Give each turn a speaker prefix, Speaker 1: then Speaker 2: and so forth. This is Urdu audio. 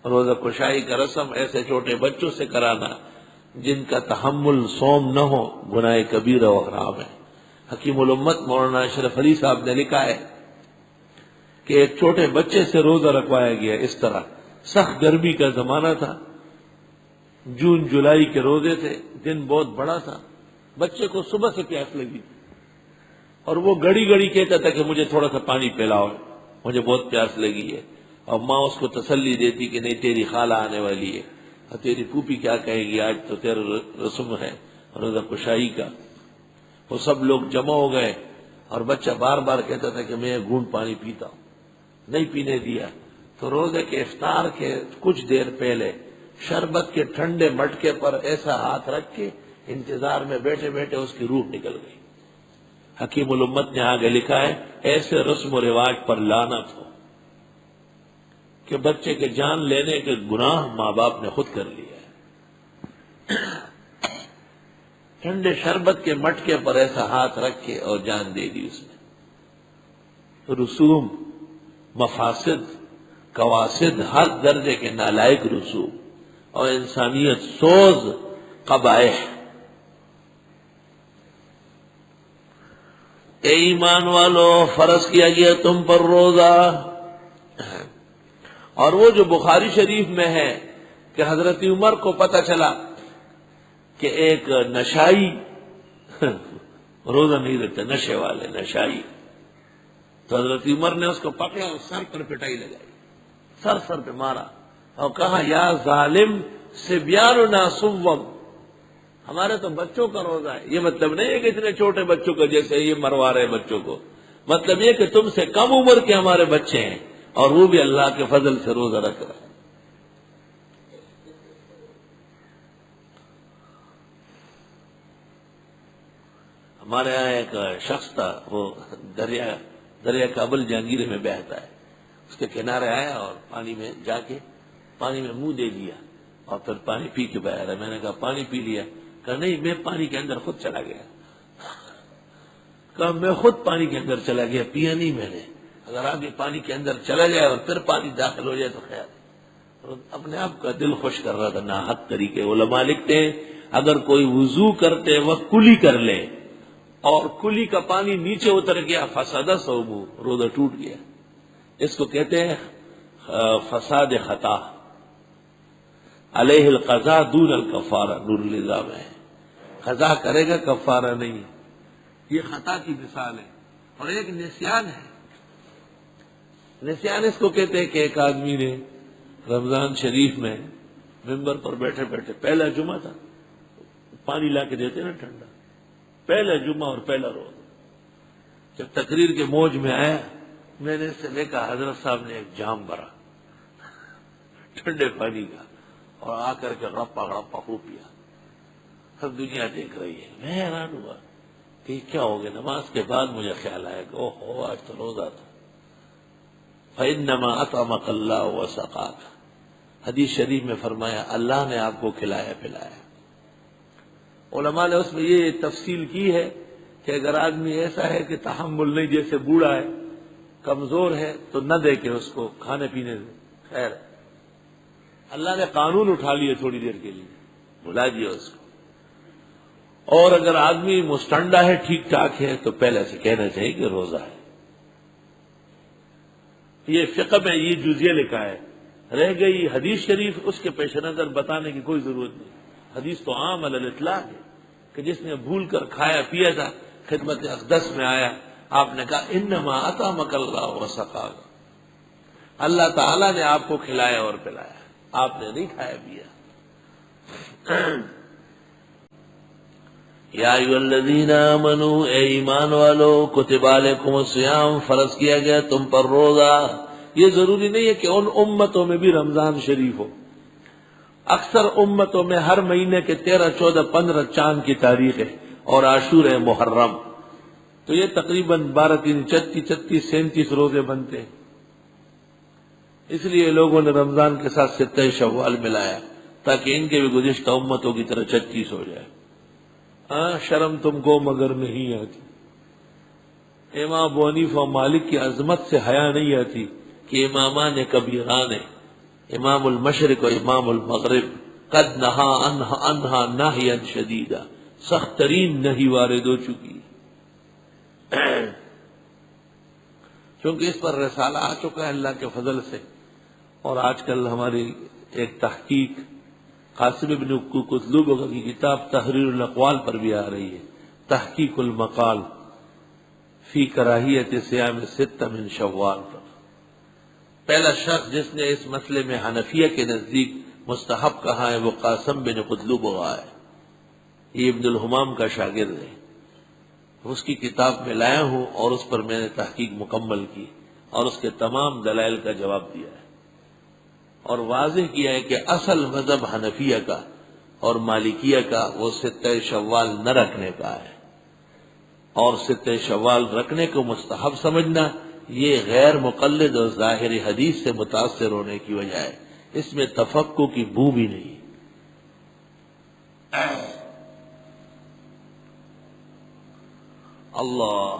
Speaker 1: روزہ کشائی کا رسم ایسے چھوٹے بچوں سے کرانا جن کا تحمل صوم نہ ہو گناہ کبیرہ و حرام ہے۔ حکیم الامت مولانا اشرف علی صاحب نے لکھا ہے کہ ایک چھوٹے بچے سے روزہ رکھوایا گیا۔ اس طرح سخت گرمی کا زمانہ تھا، جون جولائی کے روزے تھے، دن بہت بڑا تھا، بچے کو صبح سے پیاس لگی اور وہ گڑی گڑی کہتا تھا کہ مجھے تھوڑا سا پانی پلاؤ، مجھے بہت پیاس لگی ہے، اور ماں اس کو تسلی دیتی کہ نہیں تیری خالہ آنے والی ہے اور تیری پھوپھی کیا کہے گی، آج تو تیرا رسم ہے روزہ کشائی کا۔ وہ سب لوگ جمع ہو گئے اور بچہ بار بار کہتا تھا کہ میں گھونٹ پانی پیتا ہوں، نہیں پینے دیا۔ تو روزے کے افطار کے کچھ دیر پہلے شربت کے ٹھنڈے مٹکے پر ایسا ہاتھ رکھ کے انتظار میں بیٹھے بیٹھے اس کی روح نکل گئی۔ حکیم الامت نے آگے لکھا ہے ایسے رسم و رواج پر لعنت ہو کہ بچے کے جان لینے کے گناہ ماں باپ نے خود کر لیا ہے۔ ٹھنڈے شربت کے مٹکے پر ایسا ہاتھ رکھ کے اور جان دے دی اس نے۔ رسوم، مفاسد، قواصد، ہر درجے کے نالائق رسوم اور انسانیت سوز قبائح۔ اے ایمان والو، فرض کیا گیا تم پر روزہ، اور وہ جو بخاری شریف میں ہے کہ حضرت عمر کو پتہ چلا کہ ایک نشائی روزہ نہیں رکھتا، نشے والے نشائی، تو حضرت عمر نے اس کو پکڑا اور سر پر پٹائی لگائی، سر پہ مارا اور کہا یا ظالم صبیاننا صوم، ہمارے تو بچوں کا روزہ ہے۔ یہ مطلب نہیں ہے کہ اتنے چھوٹے بچوں کو جیسے یہ مروا رہے بچوں کو، مطلب یہ کہ تم سے کم عمر کے ہمارے بچے ہیں اور وہ بھی اللہ کے فضل سے روزہ رکھ رہے ہیں۔ ہمارے یہاں ایک شخص تھا، وہ دریا کابل جہانگیرے میں بہتا ہے، اس کے کنارے آیا اور پانی میں جا کے پانی میں منہ دے دیا اور پھر پانی پی کے باہر آیا۔ میں نے کہا پانی پی لیا؟ کہا نہیں، میں پانی کے اندر خود چلا گیا۔ کہا میں خود پانی کے اندر چلا گیا، پیا نہیں میں نے۔ اگر آگے پانی کے اندر چلا جائے اور پھر پانی داخل ہو جائے تو خیر، اپنے آپ کا دل خوش کر رہا تھا ناحق طریقے۔ علماء لکھتے ہیں اگر کوئی وضو کرتے وقت کلی کر لے اور کلی کا پانی نیچے اتر گیا فساد صومو، روزہ ٹوٹ گیا۔ اس کو کہتے ہیں فساد خطا، علیہ القضاء دون الکفارہ، نور النظام ہے، قضا کرے گا کفارہ نہیں۔ یہ خطا کی مثال ہے۔ اور ایک نسیان ہے، نسیان اس کو کہتے ہیں کہ ایک آدمی نے رمضان شریف میں ممبر پر بیٹھے بیٹھے، پہلا جمعہ تھا، پانی لا کے دیتے نا ٹھنڈا، پہلا جمعہ اور پہلا روز، جب تقریر کے موج میں آیا میں نے اس سے دیکھا حضرت صاحب نے ایک جام بھرا ٹھنڈے پانی کا اور آ کر کے غپا غپا خوب پیا۔ سب دنیا دیکھ رہی ہے، میں حیران ہوا کہ یہ کیا ہو گیا۔ نماز کے بعد مجھے خیال آیا کہ اوہو آج تو روزہ تھا۔ فَإِنَّمَا أَطْعَمَكَ اللَّهُ وَسَقَاكَ، حدیث شریف میں فرمایا اللہ نے آپ کو کھلایا پلایا۔ علماء نے اس میں یہ تفصیل کی ہے کہ اگر آدمی ایسا ہے کہ تحمل نہیں، جیسے بوڑھا ہے، کمزور ہے، تو نہ دے کے اس کو کھانے پینے دے، خیر اللہ نے قانون اٹھا لیے تھوڑی دیر کے لیے، بلا دیا اس کو۔ اور اگر آدمی مستنڈا ہے، ٹھیک ٹھاک ہے، تو پہلے سے کہنا چاہیے کہ روزہ ہے۔ یہ فقہ میں یہ جزیہ لکھا ہے، رہ گئی حدیث شریف، اس کے پیش نظر بتانے کی کوئی ضرورت نہیں۔ حدیث تو عام علی الاطلاق ہے کہ جس نے بھول کر کھایا پیا تھا، خدمت اقدس میں آیا، آپ نے کہا انما اطعمک اللہ وسقاک، اللہ تعالیٰ نے آپ کو کھلایا اور پلایا، آپ نے نہیں کھایا پیا۔ یا ایھا الذین آمنوا، اے ایمان والو، کتب علیکم الصیام، فرض کیا گیا تم پر روزہ۔ یہ ضروری نہیں ہے کہ ان امتوں میں بھی رمضان شریف ہو، اکثر امتوں میں ہر مہینے کے 13، 14، 15 چاند کی تاریخ ہے اور عاشور محرم، تو یہ تقریباً 12، 3، 36، 37 روزے بنتے ہیں۔ اس لیے لوگوں نے رمضان کے ساتھ 7 شوال ملایا تاکہ ان کے بھی گزشتہ امتوں کی طرح 36 ہو جائے۔ شرم تم کو مگر نہیں آتی۔ امام ابو حنیفہ و مالک کی عظمت سے حیا نہیں آتی کہ امامان کبیران ہیں، امام المشرق و امام المغرب قد نہا عنہا نہیا شدیدا، سخت ترین نہیں وارد ہو چکی، چونکہ اس پر رسالہ آ چکا ہے اللہ کے فضل سے۔ اور آج کل ہماری ایک تحقیق قاسم ابن قطلوب کی کتاب تحریر الاقوال پر بھی آ رہی ہے، تحقیق المقال فی کراہیت صیام ستہ من شوال پر۔ پہلا شخص جس نے اس مسئلے میں حنفیہ کے نزدیک مستحب کہا ہے وہ قاسم بن قطلوب ہے، یہ ابن الحمام کا شاگرد ہے۔ اس کی کتاب میں لایا ہوں اور اس پر میں نے تحقیق مکمل کی اور اس کے تمام دلائل کا جواب دیا ہے، اور واضح کیا ہے کہ اصل مذہب حنفیہ کا اور مالکیہ کا وہ ستہ شوال نہ رکھنے کا ہے، اور ستہ شوال رکھنے کو مستحب سمجھنا یہ غیر مقلد اور ظاہر حدیث سے متاثر ہونے کی وجہ ہے، اس میں تفقہ کی بو بھی نہیں۔ اللہ